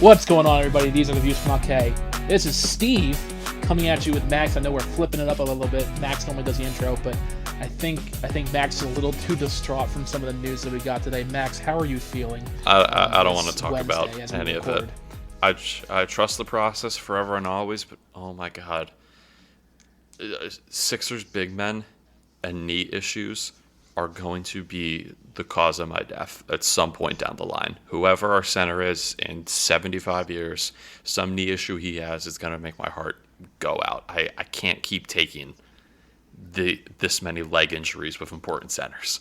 What's going on, everybody? These are the views from OK. This is Steve coming at you with Max. I know we're flipping it up a little bit. Max normally does the intro, but I think Max is a little too distraught from some of the news that we got today. Max, how are you feeling? I don't want to talk Wednesday about any of it. I trust the process forever and always, but oh my god. Sixers big men and knee issues are going to be the cause of my death at some point down the line. Whoever our center is in 75 years, some knee issue he has is going to make my heart go out. I can't keep taking this many leg injuries with important centers.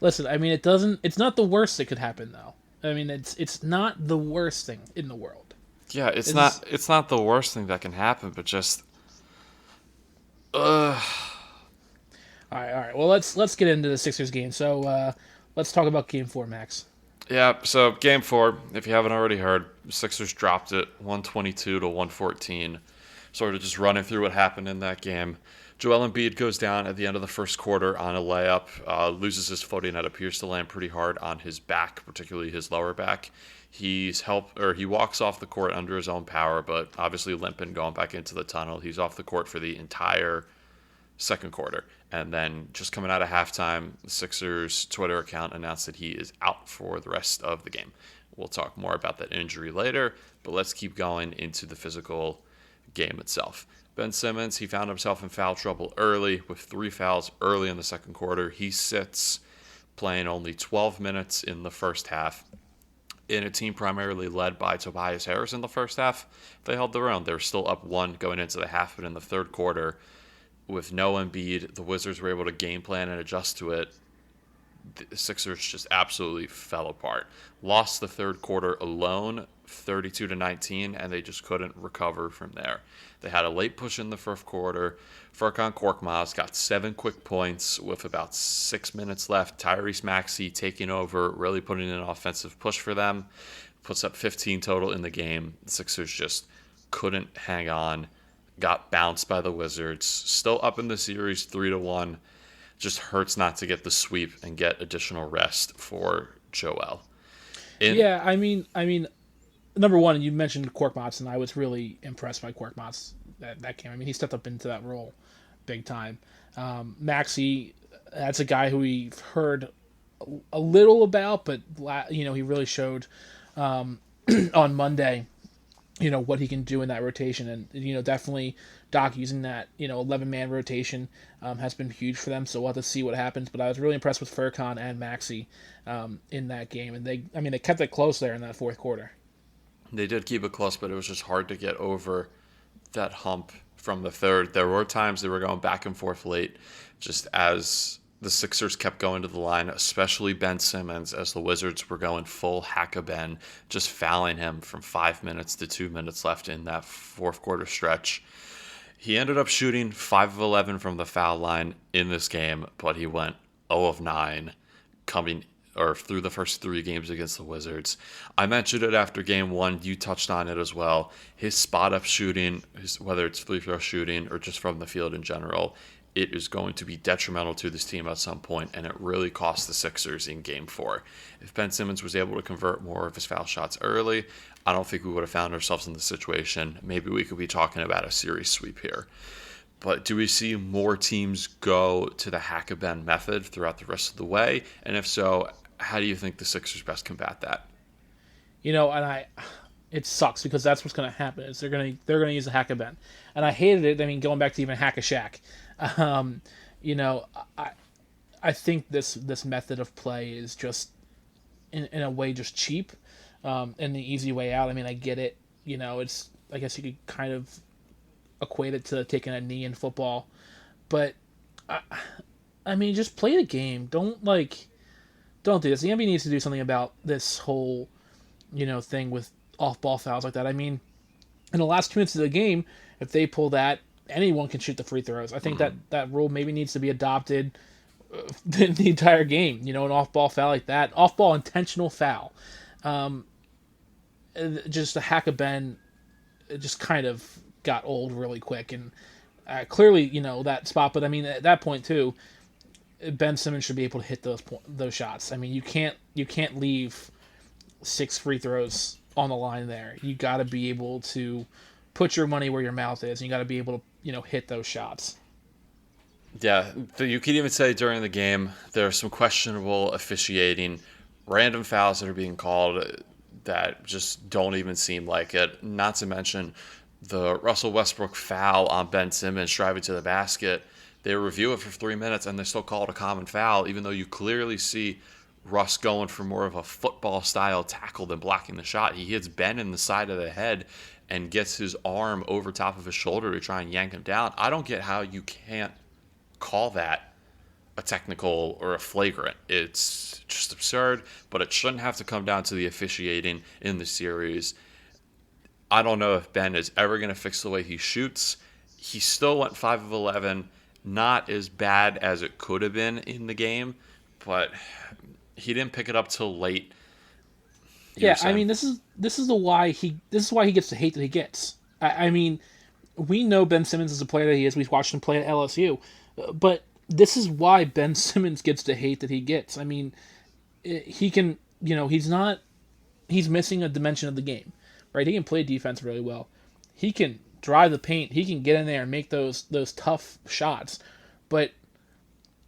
Listen, I mean, it's not the worst that could happen, though. I mean, it's not the worst thing in the world. Yeah, it's not the worst thing that can happen, but just All right. Well, let's get into the Sixers game. So let's talk about Game 4, Max. Yeah, so Game 4, if you haven't already heard, Sixers dropped it 122 to 114. Sort of just running through what happened in that game. Joel Embiid goes down at the end of the first quarter on a layup, loses his footing that appears to land pretty hard on his back, particularly his lower back. He walks off the court under his own power, but obviously limping going back into the tunnel. He's off the court for the entire second quarter. And then just coming out of halftime, the Sixers Twitter account announced that he is out for the rest of the game. We'll talk more about that injury later, but let's keep going into the physical game itself. Ben Simmons, he found himself in foul trouble early with 3 fouls early in the second quarter. He sits playing only 12 minutes in the first half. In a team primarily led by Tobias Harris in the first half, they held their own. They were still up 1 going into the half, but in the third quarter, with no Embiid, the Wizards were able to game plan and adjust to it. The Sixers just absolutely fell apart. Lost the third quarter alone, 32-19, and they just couldn't recover from there. They had a late push in the first quarter. Furkan Korkmaz got 7 quick points with about 6 minutes left. Tyrese Maxey taking over, really putting in an offensive push for them. Puts up 15 total in the game. The Sixers just couldn't hang on. Got bounced by the Wizards. Still up in the series 3-1. Just hurts not to get the sweep and get additional rest for Joel. I mean, number one, you mentioned Korkmaz, and I was really impressed by Korkmaz that game. I mean, he stepped up into that role big time. Maxey, that's a guy who we've heard a little about, but he really showed on Monday, what he can do in that rotation, and definitely Doc using that 11-man rotation has been huge for them. So we'll have to see what happens. But I was really impressed with Furkan and Maxey in that game, and they kept it close there in that fourth quarter. They did keep it close, but it was just hard to get over that hump from the third. There were times they were going back and forth late, just as the Sixers kept going to the line, especially Ben Simmons, as the Wizards were going full hack-a-Ben, just fouling him from 5 minutes to 2 minutes left in that fourth quarter stretch. He ended up shooting 5 of 11 from the foul line in this game, but he went 0 of 9 through the first 3 games against the Wizards. I mentioned it after game 1. You touched on it as well. His spot-up shooting, whether it's free-throw shooting or just from the field in general, it is going to be detrimental to this team at some point, and it really cost the Sixers in Game 4. If Ben Simmons was able to convert more of his foul shots early, I don't think we would have found ourselves in this situation. Maybe we could be talking about a series sweep here. But do we see more teams go to the hack-a-Ben method throughout the rest of the way? And if so, how do you think the Sixers best combat that? It sucks because that's what's going to happen. Is they're going to use the hack-a-Ben, and I hated it. I mean, going back to even hack-a-Shaq. I think this method of play is just in a way just cheap, and the easy way out. I mean, I get it. It's, I guess you could kind of equate it to taking a knee in football, but I mean, just play the game. Don't do this. The NBA needs to do something about this whole thing with off-ball fouls like that. I mean, in the last 2 minutes of the game, if they pull that, anyone can shoot the free throws. I think that rule maybe needs to be adopted in the entire game. An off-ball foul like that, off-ball intentional foul, just a hack-a-Ben, it just kind of got old really quick. And clearly, that spot. But I mean, at that point too, Ben Simmons should be able to hit those shots. I mean, you can't leave 6 free throws on the line there. You got to be able to put your money where your mouth is. And you got to be able to, hit those shots. Yeah, you could even say during the game there's some questionable officiating, random fouls that are being called that just don't even seem like it. Not to mention the Russell Westbrook foul on Ben Simmons driving to the basket. They review it for 3 minutes and they still call it a common foul, even though you clearly see Russ going for more of a football-style tackle than blocking the shot. He hits Ben in the side of the head and gets his arm over top of his shoulder to try and yank him down. I don't get how you can't call that a technical or a flagrant. It's just absurd, but it shouldn't have to come down to the officiating in the series. I don't know if Ben is ever going to fix the way he shoots. He still went 5 of 11, not as bad as it could have been in the game, but he didn't pick it up till late. Yeah, I mean, this is why he gets the hate that he gets. I mean, we know Ben Simmons is a player that he is. We've watched him play at LSU, but this is why Ben Simmons gets the hate that he gets. I mean, he can, he's missing a dimension of the game, right? He can play defense really well. He can drive the paint. He can get in there and make those tough shots. But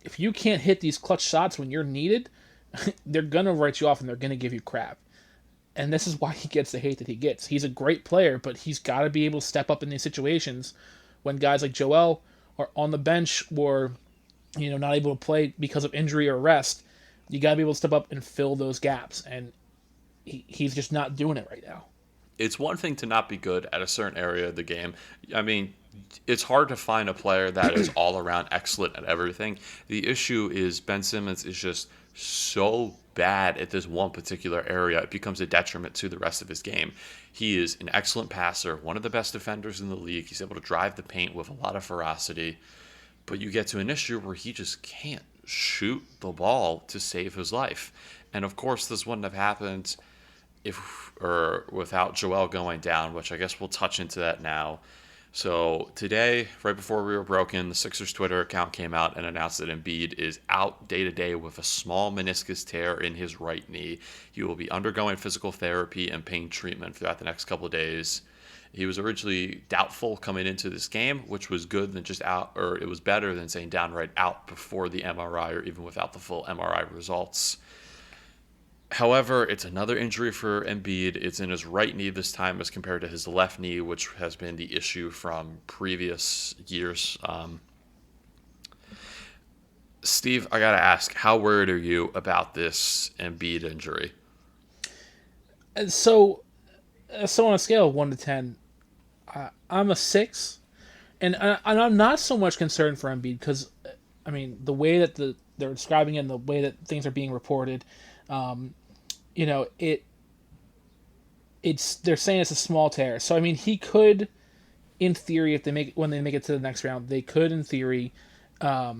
if you can't hit these clutch shots when you're needed, they're going to write you off and they're going to give you crap. And this is why he gets the hate that he gets. He's a great player, but he's got to be able to step up in these situations when guys like Joel are on the bench or, not able to play because of injury or rest. You got to be able to step up and fill those gaps. And he's just not doing it right now. It's one thing to not be good at a certain area of the game. I mean, it's hard to find a player that is all around excellent at everything. The issue is Ben Simmons is just so bad at this one particular area, it becomes a detriment to the rest of his game. He is an excellent passer, one of the best defenders in the league. He's able to drive the paint with a lot of ferocity. But you get to an issue where he just can't shoot the ball to save his life. And of course, this wouldn't have happened without Joel going down, which I guess we'll touch into that now. So today, right before we were broken, the Sixers Twitter account came out and announced that Embiid is out day-to-day with a small meniscus tear in his right knee. He will be undergoing physical therapy and pain treatment throughout the next couple of days. He was originally doubtful coming into this game, which was good than just out, or it was better than saying downright out before the MRI or even without the full MRI results. However, it's another injury for Embiid. It's in his right knee this time as compared to his left knee, which has been the issue from previous years. Steve, I got to ask, how worried are you about this Embiid injury? So on a scale of 1 to 10, I'm a 6. And I'm not so much concerned for Embiid because, I mean, the way that they're describing it and the way that things are being reported, they're saying it's a small tear. So I mean, he could, in theory, when they make it to the next round, they could, in theory, be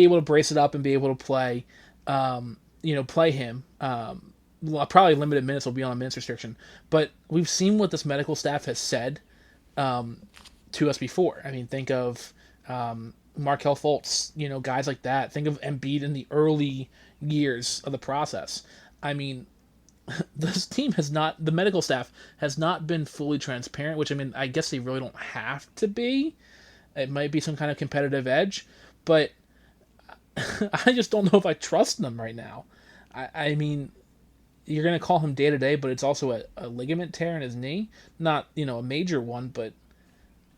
able to brace it up and be able to play, play him. Probably limited minutes will be on a minutes restriction, but we've seen what this medical staff has said to us before. I mean, think of Markelle Fultz, guys like that. Think of Embiid in the early years of the process. I mean, the medical staff has not been fully transparent, which, I mean, I guess they really don't have to be. It might be some kind of competitive edge, but I just don't know if I trust them right now. I mean, you're going to call him day to day, but it's also a ligament tear in his knee. Not, a major one, but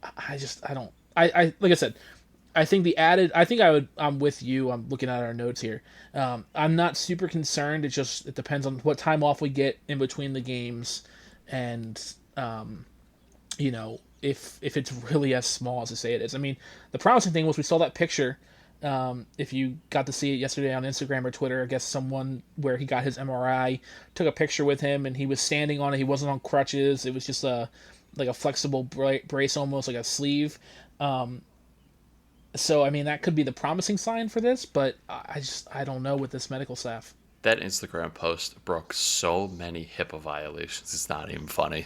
I don't. Like I said, I think I'm with you. I'm looking at our notes here. I'm not super concerned. It depends on what time off we get in between the games, and if it's really as small as they say it is. I mean, the promising thing was we saw that picture. If you got to see it yesterday on Instagram or Twitter, I guess someone where he got his MRI took a picture with him, and he was standing on it. He wasn't on crutches. It was just a flexible brace, almost like a sleeve. So, I mean, that could be the promising sign for this, but I don't know with this medical staff. That Instagram post broke so many HIPAA violations. It's not even funny.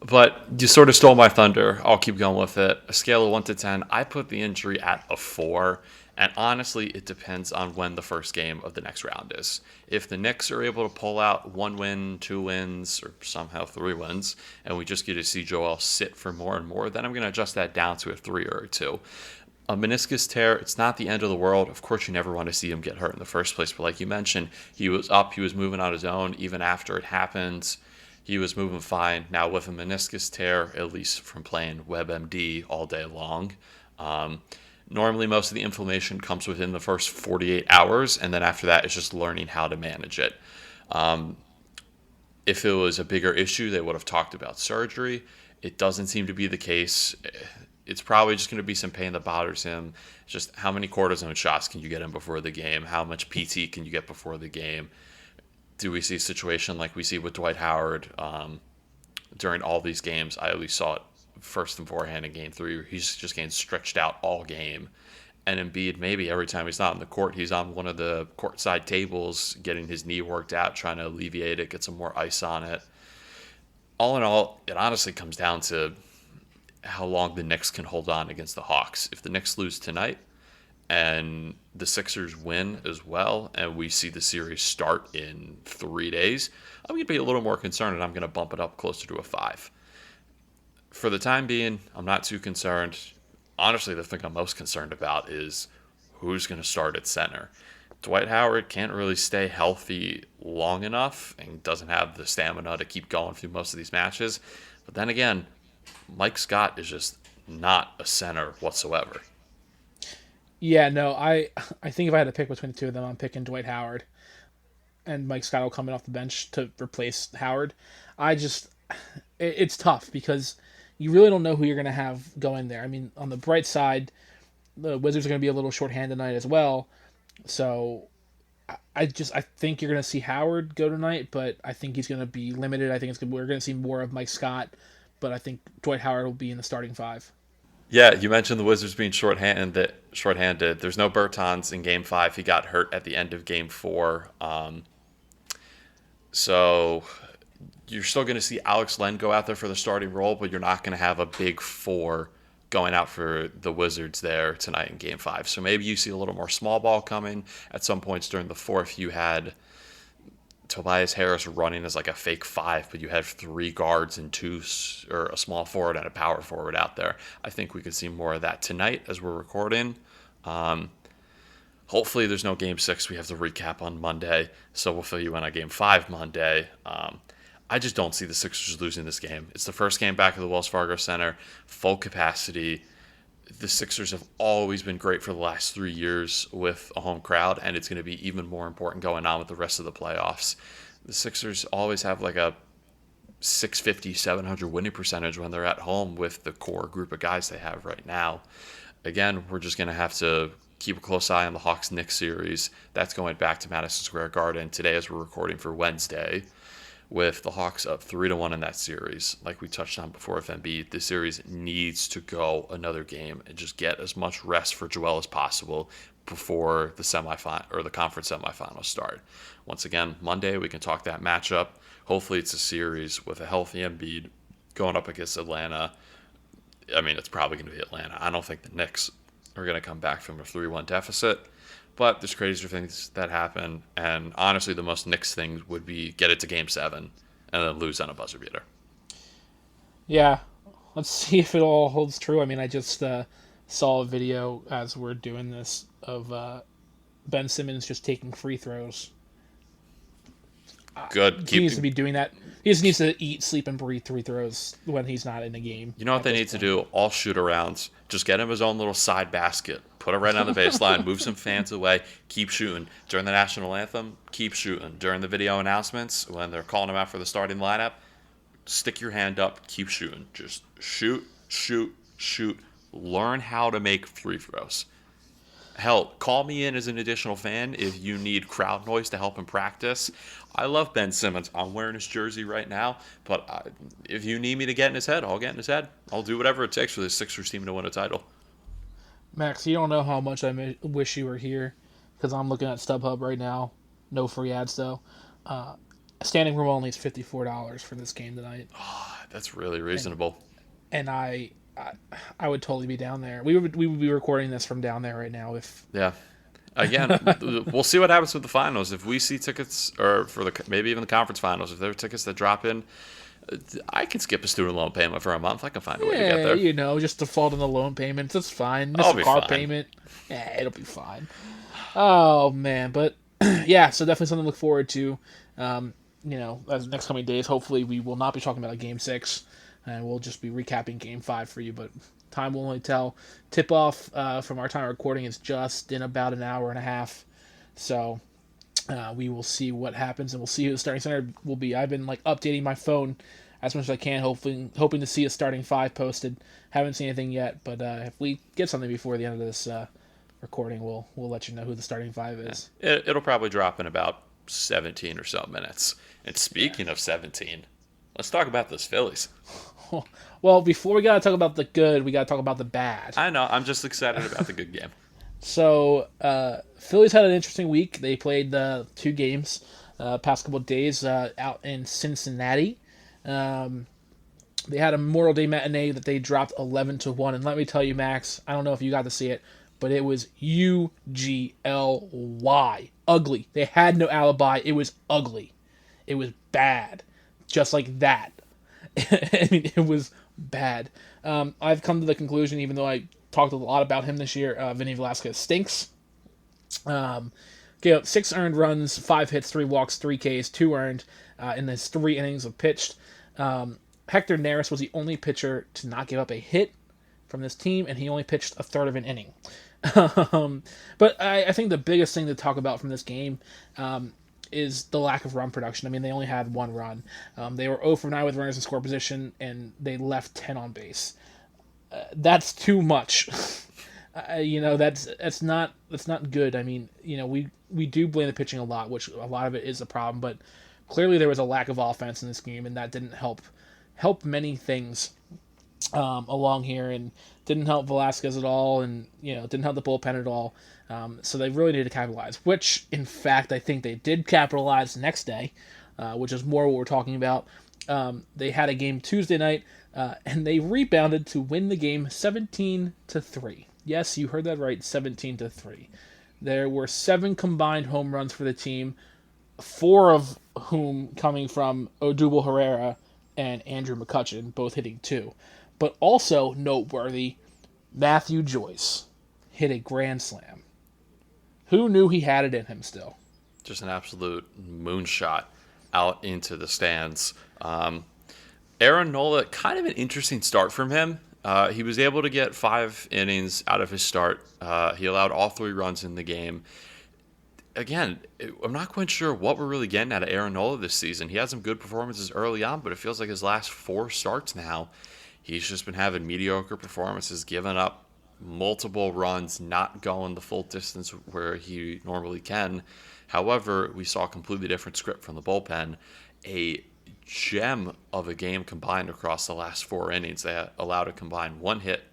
But you sort of stole my thunder. I'll keep going with it. A scale of 1 to 10, I put the injury at a 4. And honestly, it depends on when the first game of the next round is. If the Knicks are able to pull out 1 win, 2 wins, or somehow 3 wins, and we just get to see Joel sit for more and more, then I'm going to adjust that down to a 3 or a 2. A meniscus tear, it's not the end of the world. Of course, you never want to see him get hurt in the first place. But like you mentioned, he was up, he was moving on his own even after it happened. He was moving fine. Now with a meniscus tear, at least from playing WebMD all day long, normally most of the inflammation comes within the first 48 hours, and then after that, it's just learning how to manage it. If it was a bigger issue, they would have talked about surgery. It doesn't seem to be the case. It's probably just going to be some pain that bothers him. Just how many cortisone shots can you get in before the game? How much PT can you get before the game? Do we see a situation like we see with Dwight Howard during all these games? I at least saw it first and forehand in Game 3. Where he's just getting stretched out all game. And Embiid, maybe every time he's not on the court, he's on one of the courtside tables getting his knee worked out, trying to alleviate it, get some more ice on it. All in all, it honestly comes down to how long the Knicks can hold on against the Hawks. If the Knicks lose tonight and the Sixers win as well, and we see the series start in 3 days, I'm going to be a little more concerned, and I'm going to bump it up closer to a 5. For the time being, I'm not too concerned. Honestly, the thing I'm most concerned about is who's going to start at center. Dwight Howard can't really stay healthy long enough and doesn't have the stamina to keep going through most of these matches. But then again, Mike Scott is just not a center whatsoever. Yeah, no, I think if I had to pick between the two of them, I'm picking Dwight Howard, and Mike Scott will come in off the bench to replace Howard. It's tough because you really don't know who you're going to have going there. I mean, on the bright side, the Wizards are going to be a little shorthanded tonight as well. So I think you're going to see Howard go tonight, but I think he's going to be limited. I think we're going to see more of Mike Scott, but I think Dwight Howard will be in the starting 5. Yeah, you mentioned the Wizards being shorthanded. There's no Bertans in Game 5. He got hurt at the end of Game 4. So you're still going to see Alex Len go out there for the starting role, but you're not going to have a big 4 going out for the Wizards there tonight in Game 5. So maybe you see a little more small ball coming. At some points during the fourth, you had Tobias Harris running as like a fake 5, but you have 3 guards and or a small forward and a power forward out there. I think we could see more of that tonight as we're recording. Hopefully there's no Game 6. We have the recap on Monday, so we'll fill you in on Game 5 Monday. I just don't see the Sixers losing this game. It's the first game back at the Wells Fargo Center, full capacity. The Sixers have always been great for the last 3 years with a home crowd, and it's going to be even more important going on with the rest of the playoffs. The Sixers always have like a 650, 700 winning percentage when they're at home with the core group of guys they have right now. Again, we're just going to have to keep a close eye on the Hawks-Knicks series. That's going back to Madison Square Garden today as we're recording for Wednesday, with the Hawks up 3-1 in that series. Like we touched on before with Embiid, this series needs to go another game and just get as much rest for Joel as possible before the semifinal or the conference semifinals start. Once again, Monday we can talk that matchup. Hopefully it's a series with a healthy Embiid going up against Atlanta. I mean, it's probably going to be Atlanta. I don't think the Knicks are going to come back from a 3-1 deficit. But there's crazier things that happen, and honestly, the most Knicks thing would be get it to Game 7 and then lose on a buzzer beater. Yeah, let's see if it all holds true. I mean, I just saw a video as we're doing this of Ben Simmons just taking free throws. Good. He needs to be doing that. He just needs to eat, sleep, and breathe free throws when he's not in the game. You know what they need to do? All shoot-arounds. Just get him his own little side basket. Put it right on the baseline. Move some fans away. Keep shooting. During the national anthem, keep shooting. During the video announcements, when they're calling him out for the starting lineup, stick your hand up. Keep shooting. Just shoot, shoot, shoot. Learn how to make free throws. Hell, call me in as an additional fan if you need crowd noise to help him practice. I love Ben Simmons. I'm wearing his jersey right now, but if you need me to get in his head, I'll get in his head. I'll do whatever it takes for the Sixers team to win a title. Max, you don't know how much I wish you were here, because I'm looking at StubHub right now. No free ads, though. Standing room only is $54 for this game tonight. That's really reasonable. And I would totally be down there. We would be recording this from down there right now if. Yeah. Again, we'll see what happens with the finals. If we see tickets, or for maybe even the conference finals, if there are tickets that drop in, I can skip a student loan payment for a month. I can find a way to get there. Just default on the loan payments. It's fine. Miss I'll a be car fine. payment. Yeah, it'll be fine. Oh man, but yeah, so definitely something to look forward to. As the next coming days. Hopefully, we will not be talking about a Game 6, and we'll just be recapping Game 5 for you. But time will only tell. Tip off from our time of recording is just in about an hour and a half, so we will see what happens, and we'll see who the starting center will be. I've been updating my phone as much as I can, hoping to see a starting 5 posted. Haven't seen anything yet, but if we get something before the end of this recording, we'll let you know who the starting 5 is. It'll probably drop in about 17 or so minutes. And speaking of 17, let's talk about those Phillies. Well, before we got to talk about the good, we got to talk about the bad. I know. I'm just excited about the good game. So, Phillies had an interesting week. They played 2 games past couple of days out in Cincinnati. They had a Memorial Day matinee that they dropped 11-1. And let me tell you, Max, I don't know if you got to see it, but it was UGLY. Ugly. They had no alibi. It was ugly. It was bad. Just like that. I mean, it was bad. I've come to the conclusion, even though I talked a lot about him this year, Vinny Velasquez stinks. 6 earned runs, 5 hits, 3 walks, 3 Ks, 2 earned in his 3 innings of pitched. Hector Neris was the only pitcher to not give up a hit from this team, and he only pitched a third of an inning. But I think the biggest thing to talk about from this game is the lack of run production. I mean, they only had 1 run. They were 0 for 9 with runners in score position, and they left 10 on base. That's too much. That's not good. I mean, we do blame the pitching a lot, which a lot of it is a problem, but clearly there was a lack of offense in this game, and that didn't help many things along here, and didn't help Velasquez at all, and didn't help the bullpen at all. So they really need to capitalize, which in fact I think they did capitalize the next day, which is more what we're talking about. They had a game Tuesday night, and they rebounded to win the game 17-3. Yes, you heard that right, 17-3. There were 7 combined home runs for the team, 4 of whom coming from Odubel Herrera and Andrew McCutchen, both hitting 2. But also noteworthy, Matthew Joyce hit a grand slam. Who knew he had it in him still? Just an absolute moonshot out into the stands. Aaron Nola, kind of an interesting start from him. He was able to get 5 innings out of his start. He allowed all 3 runs in the game. Again, I'm not quite sure what we're really getting out of Aaron Nola this season. He had some good performances early on, but it feels like his last 4 starts now, he's just been having mediocre performances, giving up multiple runs, not going the full distance where he normally can. However, we saw a completely different script from the bullpen. A gem of a game combined across the last 4 innings. They allowed a combined 1 hit,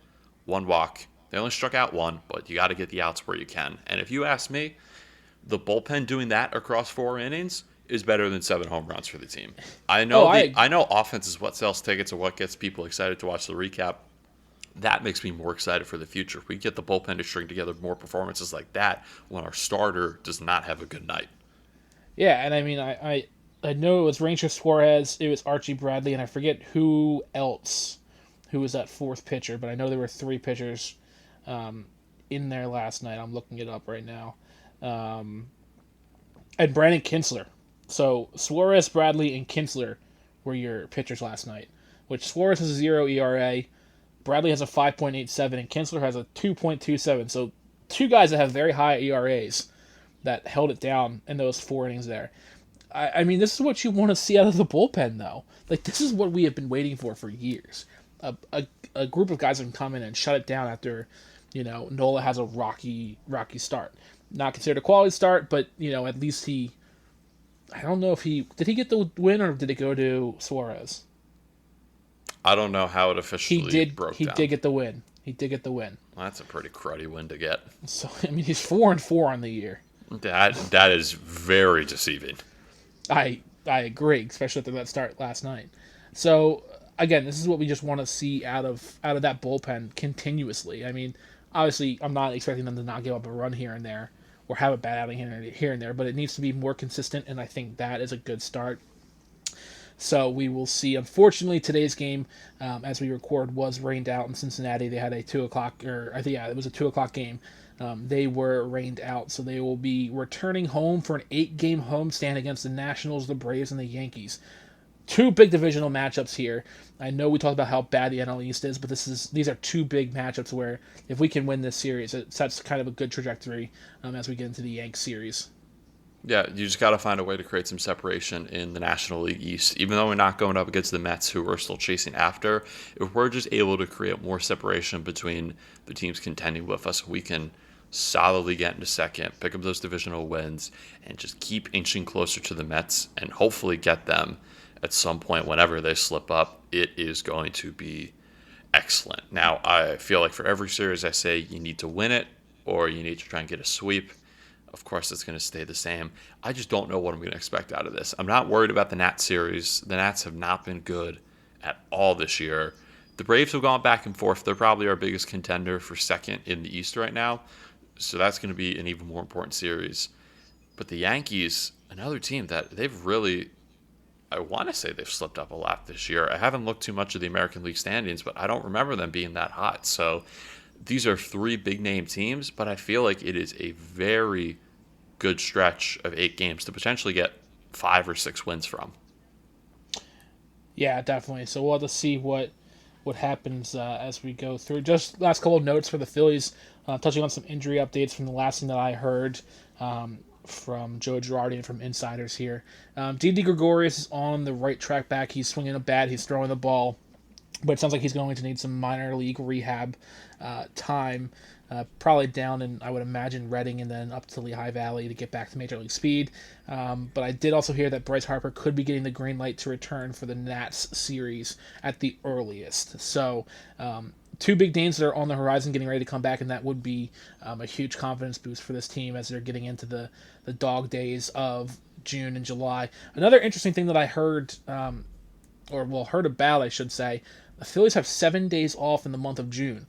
1 walk. They only struck out 1, but you got to get the outs where you can. And if you ask me, the bullpen doing that across 4 innings is better than 7 home runs for the team. I know I know offense is what sells tickets and what gets people excited to watch the recap. That makes me more excited for the future. We get the bullpen to string together more performances like that when our starter does not have a good night. Yeah, and I mean, I know it was Ranger Suarez, it was Archie Bradley, and I forget who else who was that 4th pitcher, but I know there were 3 pitchers in there last night. I'm looking it up right now. And Brandon Kinsler. So Suarez, Bradley, and Kinsler were your pitchers last night, which Suarez has a 0 ERA, Bradley has a 5.87, and Kinsler has a 2.27. So 2 guys that have very high ERAs that held it down in those 4 innings there. I mean, this is what you want to see out of the bullpen, though. Like, this is what we have been waiting for years. A group of guys that can come in and shut it down after, Nola has a rocky start. Not considered a quality start, but, at least I don't know if did he get the win or did it go to Suarez? I don't know how it officially broke down. He did get the win. Well, that's a pretty cruddy win to get. So, I mean, he's 4-4 on the year. That is very deceiving. I agree, especially after that start last night. So, again, this is what we just want to see out of that bullpen continuously. I mean, obviously, I'm not expecting them to not give up a run here and there or have a bad outing here and there, but it needs to be more consistent, and I think that is a good start. So we will see. Unfortunately, today's game, as we record, was rained out in Cincinnati. They had a 2 o'clock, or I think it was a 2 o'clock game. They were rained out, so they will be returning home for an 8-game homestand against the Nationals, the Braves, and the Yankees. Two big divisional matchups here. I know we talked about how bad the NL East is, but these are two big matchups where if we can win this series, it sets kind of a good trajectory as we get into the Yanks series. Yeah, you just got to find a way to create some separation in the National League East. Even though we're not going up against the Mets, who we're still chasing after, if we're just able to create more separation between the teams contending with us, we can solidly get into second, pick up those divisional wins, and just keep inching closer to the Mets and hopefully get them at some point whenever they slip up. It is going to be excellent. Now, I feel like for every series I say you need to win it or you need to try and get a sweep. Of course, it's going to stay the same. I just don't know what I'm going to expect out of this. I'm not worried about the Nats series. The Nats have not been good at all this year. The Braves have gone back and forth. They're probably our biggest contender for second in the East right now. So that's going to be an even more important series. But the Yankees, another team that they've really, I want to say they've slipped up a lot this year. I haven't looked too much at the American League standings, but I don't remember them being that hot. So these are three big-name teams, but I feel like it is a very good stretch of 8 games to potentially get 5 or 6 wins from. Yeah, definitely. So we'll have to see what happens as we go through. Just last couple of notes for the Phillies, touching on some injury updates from the last thing that I heard from Joe Girardi and from insiders here. Didi Gregorius is on the right track back. He's swinging a bat. He's throwing the ball. But it sounds like he's going to need some minor league rehab time, probably down in, I would imagine, Reading and then up to Lehigh Valley to get back to major league speed. But I did also hear that Bryce Harper could be getting the green light to return for the Nats series at the earliest. So two big names that are on the horizon getting ready to come back, and that would be a huge confidence boost for this team as they're getting into the dog days of June and July. Another interesting thing that I heard, heard about, I should say, the Phillies have 7 days off in the month of June.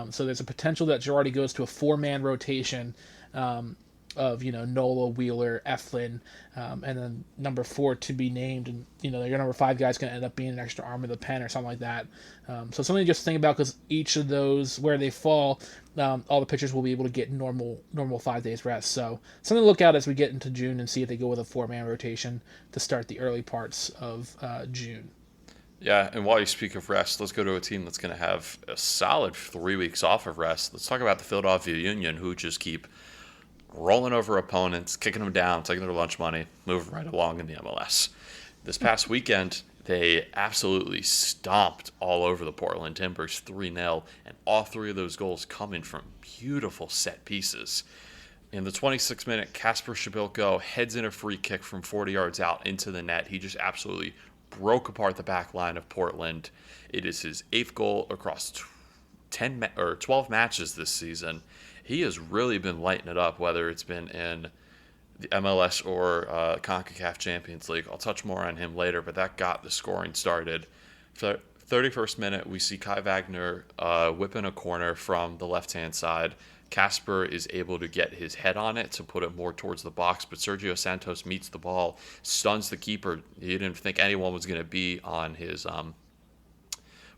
So there's a potential that Girardi goes to a 4-man rotation of, Nola, Wheeler, Eflin, and then number 4 to be named. And, your number 5 guy's going to end up being an extra arm of the pen or something like that. So something to just think about, because each of those, where they fall, all the pitchers will be able to get normal 5 days rest. So something to look out as we get into June and see if they go with a 4-man rotation to start the early parts of June. Yeah, and while you speak of rest, let's go to a team that's going to have a solid 3 weeks off of rest. Let's talk about the Philadelphia Union, who just keep rolling over opponents, kicking them down, taking their lunch money, moving right along in the MLS. This past weekend, they absolutely stomped all over the Portland Timbers 3-0, and all 3 of those goals coming from beautiful set pieces. In the 26th minute, Kacper Przybylko heads in a free kick from 40 yards out into the net. He just absolutely broke apart the back line of Portland. It is his 8th goal across 12 matches this season. He has really been lighting it up, whether it's been in the MLS or CONCACAF Champions League. I'll touch more on him later, but that got the scoring started. For 31st minute, we see Kai Wagner whipping a corner from the left-hand side. Kacper is able to get his head on it to put it more towards the box, but Sergio Santos meets the ball, stuns the keeper. He didn't think anyone was going to be on his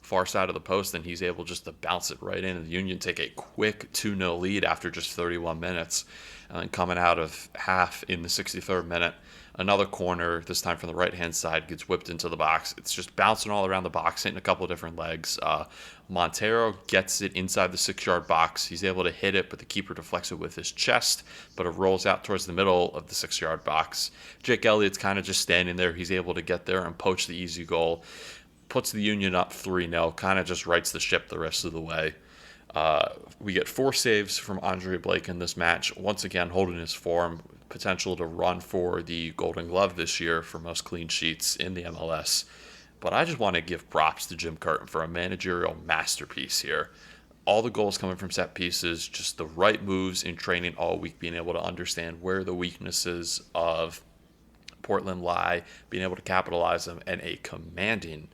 far side of the post, and he's able just to bounce it right in, and the Union take a quick 2-0 lead after just 31 minutes. And coming out of half in the 63rd minute, another corner, this time from the right-hand side, gets whipped into the box. It's just bouncing all around the box, hitting a couple of different legs. Montero gets it inside the 6-yard box. He's able to hit it, but the keeper deflects it with his chest, but it rolls out towards the middle of the 6-yard box. Jake Elliott's kind of just standing there. He's able to get there and poach the easy goal. Puts the Union up 3-0, kind of just rights the ship the rest of the way. We get 4 saves from Andre Blake in this match, once again holding his form, potential to run for the Golden Glove this year for most clean sheets in the MLS. But I just want to give props to Jim Curtin for a managerial masterpiece here. All the goals coming from set pieces, just the right moves in training all week, being able to understand where the weaknesses of Portland lie, being able to capitalize them, and a commanding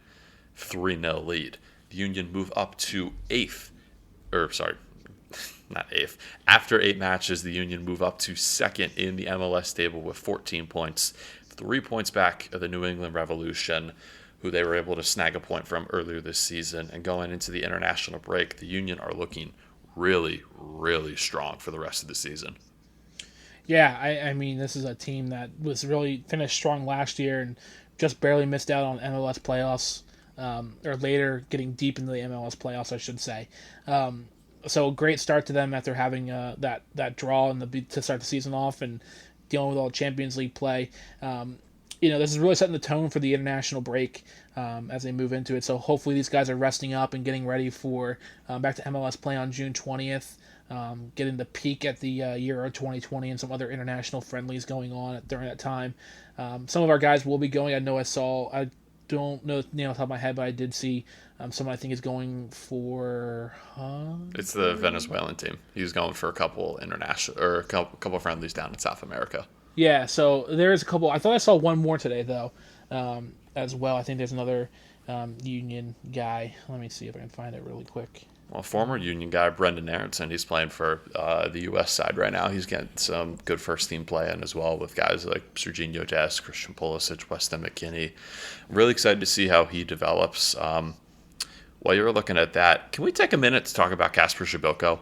3-0 lead. The Union move up to 8th, or sorry, not 8th. After 8 matches, the Union move up to 2nd in the MLS table with 14 points, 3 points back of the New England Revolution, who they were able to snag a point from earlier this season. And going into the international break, the Union are looking really, really strong for the rest of the season. Yeah, I mean, this is a team that was really finished strong last year and just barely missed out on MLS playoffs, or later getting deep into the MLS playoffs, I should say. So a great start to them after having that draw to start the season off and dealing with all the Champions League play. This is really setting the tone for the international break as they move into it. So hopefully these guys are resting up and getting ready for back to MLS play on June 20th. Getting the peak at the Euro 2020 and some other international friendlies going on during that time. Some of our guys will be going. I don't know off the top of my head, but I did see someone I think is going for. It's the Venezuelan team. He's going for a couple international or a couple friendlies down in South America. Yeah, so there's a couple. I thought I saw one more today though, as well. I think there's another Union guy. Let me see if I can find it really quick. Well, former Union guy Brendan Aronson, he's playing for the U.S. side right now. He's getting some good first-team play in as well with guys like Serginho Dest, Christian Pulisic, Weston McKennie. Really excited to see how he develops. While you were looking at that, can we take a minute to talk about Kacper Przybylko?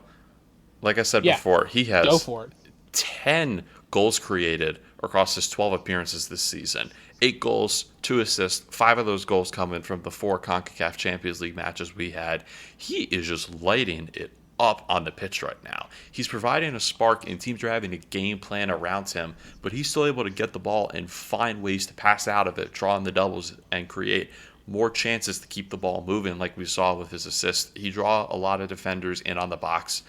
Like I said before, he has Go for it. 10 goals created across his 12 appearances this season. 8 goals, 2 assists, 5 of those goals coming from the 4 CONCACAF Champions League matches we had. He is just lighting it up on the pitch right now. He's providing a spark, and teams are having a game plan around him, but he's still able to get the ball and find ways to pass out of it, draw in the doubles, and create more chances to keep the ball moving like we saw with his assist. He draw a lot of defenders in on the box,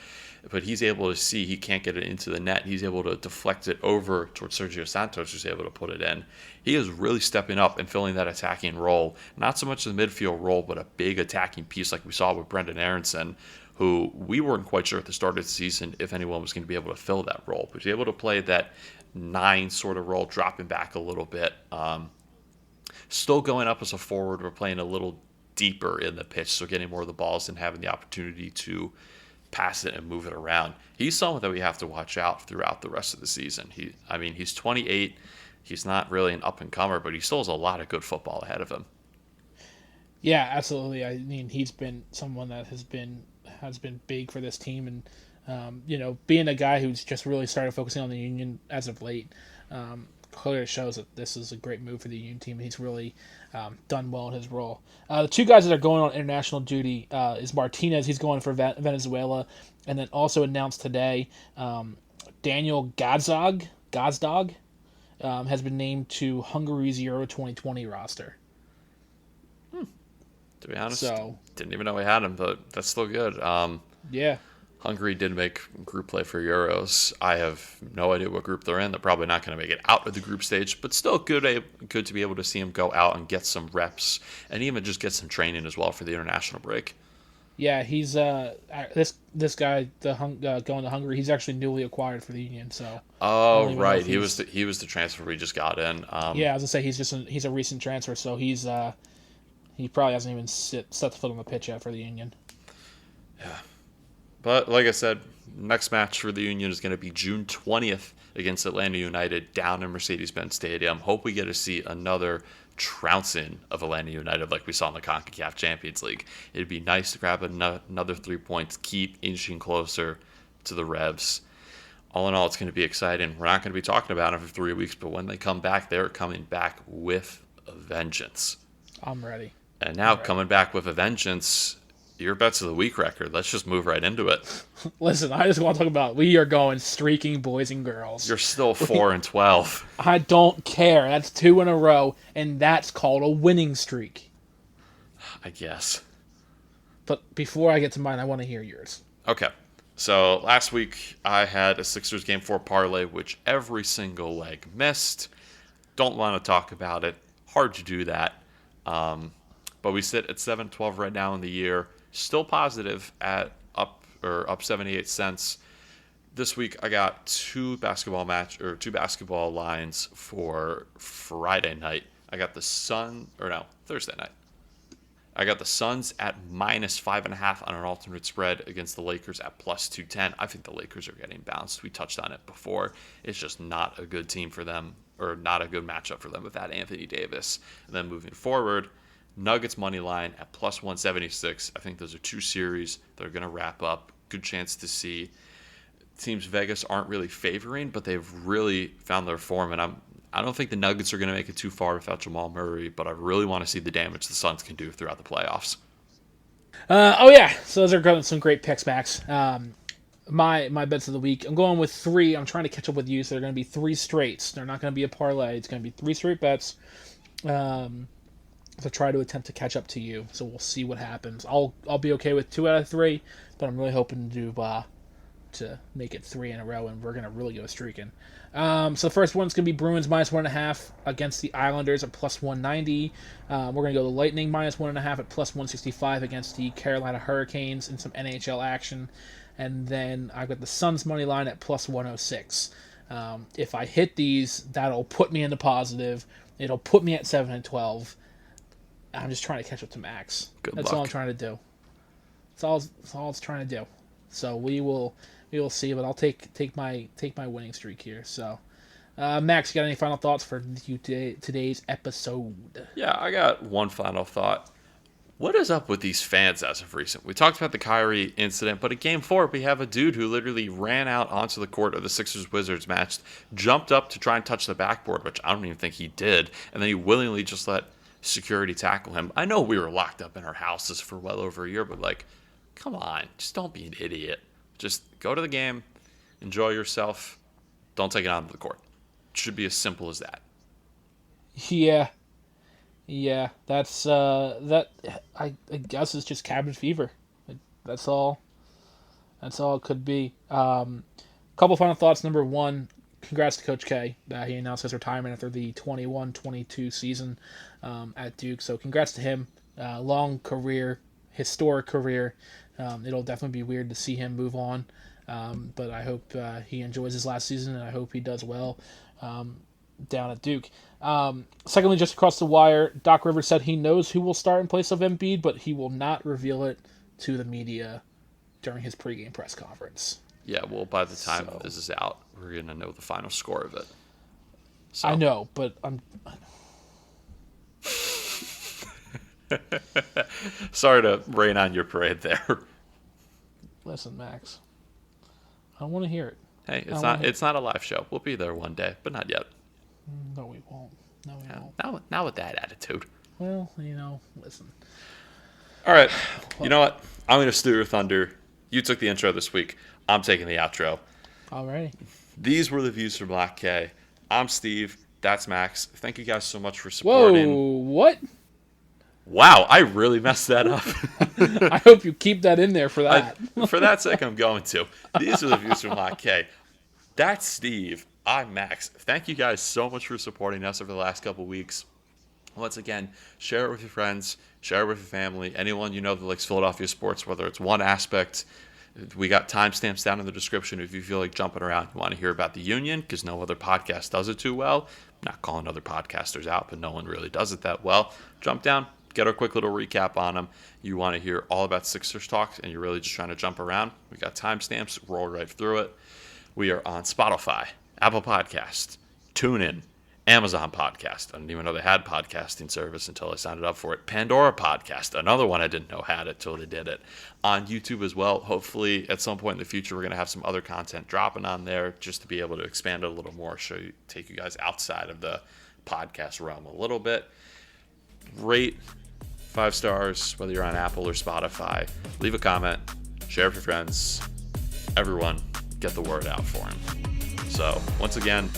but he's able to see he can't get it into the net. He's able to deflect it over towards Sergio Santos, who's able to put it in. He is really stepping up and filling that attacking role. Not so much the midfield role, but a big attacking piece like we saw with Brendan Aronson, who we weren't quite sure at the start of the season if anyone was going to be able to fill that role. But he's able to play that 9 sort of role, dropping back a little bit. Still going up as a forward. We're playing a little deeper in the pitch, so getting more of the balls and having the opportunity to pass it and move it around. He's someone that we have to watch out throughout the rest of the season. He's 28. He's not really an up-and-comer, but he still has a lot of good football ahead of him. Yeah, absolutely. I mean, he's been someone that has been big for this team, and being a guy who's just really started focusing on the Union as of late, clearly shows that this is a great move for the Union team. He's really done well in his role. The 2 guys that are going on international duty is Martinez. He's going for Venezuela, and then also announced today, Daniel Gazdag has been named to Hungary's Euro 2020 roster. To be honest, didn't even know we had him, but that's still good. Yeah. Hungary did make group play for Euros. I have no idea what group they're in. They're probably not going to make it out of the group stage, but still good to be able to see him go out and get some reps and even just get some training as well for the international break. Yeah, he's this guy going to Hungary. He's actually newly acquired for the Union. So right, he was the transfer we just got in. Yeah, I was gonna say he's a recent transfer, so he probably hasn't even set the foot on the pitch yet for the Union. Yeah. But like I said, next match for the Union is going to be June 20th against Atlanta United down in Mercedes-Benz Stadium. Hope we get to see another trouncing of Atlanta United like we saw in the CONCACAF Champions League. It'd be nice to grab another 3 points, keep inching closer to the Revs. All in all, it's going to be exciting. We're not going to be talking about it for 3 weeks, but when they come back, they're coming back with a vengeance. I'm ready. And now coming back with a vengeance, your bets of the week record. Let's just move right into it. Listen, I just want to talk about we are going streaking boys and girls. You're still 4-12. I don't care. That's 2 in a row, and that's called a winning streak. I guess. But before I get to mine, I want to hear yours. Okay. So last week I had a Sixers Game 4 parlay, which every single leg missed. Don't want to talk about it. Hard to do that. But we sit at 7-12 right now in the year. Still positive at up 78 cents. This week I got two basketball lines for Friday night. I got Thursday night. I got the Suns at -5.5 on an alternate spread against the Lakers at +210. I think the Lakers are getting bounced. We touched on it before. It's just not a good team for them, or not a good matchup for them without Anthony Davis. And then moving forward, Nuggets money line at +176. I think those are two series that are going to wrap up. Good chance to see teams Vegas aren't really favoring, but they've really found their form. And I don't think the Nuggets are going to make it too far without Jamal Murray, but I really want to see the damage the Suns can do throughout the playoffs. So those are some great picks, Max. My bets of the week, I'm going with 3. I'm trying to catch up with you, so they're going to be 3 straights. They're not going to be a parlay. It's going to be 3 straight bets. To try to attempt to catch up to you. So we'll see what happens. I'll be okay with 2 out of 3, but I'm really hoping to make it 3 in a row, and we're going to really go streaking. So the first one's going to be Bruins -1.5 against the Islanders at +190. We're going to go the Lightning -1.5 at +165 against the Carolina Hurricanes in some NHL action. And then I've got the Suns money line at +106. If I hit these, that'll put me in the positive. It'll put me at 7-12. I'm just trying to catch up to Max. That's all I'm trying to do. That's all it's trying to do. So we will see, but I'll take my winning streak here. So, Max, you got any final thoughts for today's episode? Yeah, I got one final thought. What is up with these fans as of recent? We talked about the Kyrie incident, but at Game 4, we have a dude who literally ran out onto the court of the Sixers-Wizards match, jumped up to try and touch the backboard, which I don't even think he did, and then he willingly just let security tackle him. I know we were locked up in our houses for well over a year, but come on, just don't be an idiot. Just go to the game, enjoy yourself, don't take it onto the court. It should be as simple as that. Yeah, that's that. I guess it's just cabin fever. That's all it could be. Couple final thoughts. Number 1, congrats to Coach K. He announced his retirement after the 21-22 season at Duke. So congrats to him. Long career, historic career. It'll definitely be weird to see him move on. But I hope he enjoys his last season, and I hope he does well down at Duke. Secondly, just across the wire, Doc Rivers said he knows who will start in place of Embiid, but he will not reveal it to the media during his pregame press conference. Yeah, well, by the time this is out, we're going to know the final score of it. So. I know, but I'm... Sorry to rain on your parade there. Listen, Max, I don't want to hear it. Hey, it's not a live show. We'll be there one day, but not yet. No, we won't. Won't. Not with that attitude. Well, listen. All right. You know what? I'm going to steal your thunder. You took the intro this week. I'm taking the outro. All right. These were the views from Black K. I'm Steve. That's Max. Thank you guys so much for supporting. Whoa, what? Wow, I really messed that up. I hope you keep that in there for that. For that sake, I'm going to. These are the views from Black K. That's Steve. I'm Max. Thank you guys so much for supporting us over the last couple weeks. Once again, share it with your friends, share it with your family, anyone you know that likes Philadelphia sports, whether it's one aspect. We got timestamps down in the description if you feel like jumping around. You want to hear about the Union, because no other podcast does it too well. I'm not calling other podcasters out, but no one really does it that well. Jump down, get a quick little recap on them. You want to hear all about Sixers talk, and you're really just trying to jump around. We got timestamps, roll right through it. We are on Spotify, Apple Podcast, TuneIn, Amazon Podcast. I didn't even know they had podcasting service until I signed up for it. Pandora Podcast, another one I didn't know had it till they did it. On YouTube as well. Hopefully at some point in the future we're going to have some other content dropping on there just to be able to expand it a little more, take you guys outside of the podcast realm a little bit. Rate 5 stars, whether you're on Apple or Spotify. Leave a comment, share with your friends. Everyone, get the word out for him. So, once again,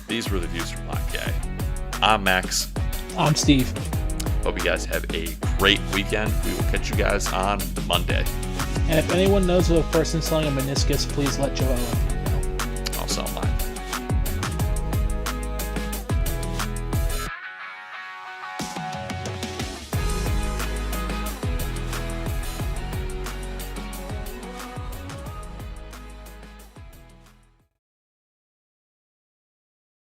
these were the views from Black K. I'm Max. I'm Steve. Hope you guys have a great weekend. We will catch you guys on Monday. And if anyone knows of a person selling a meniscus, please let Joella know. I'll sell mine.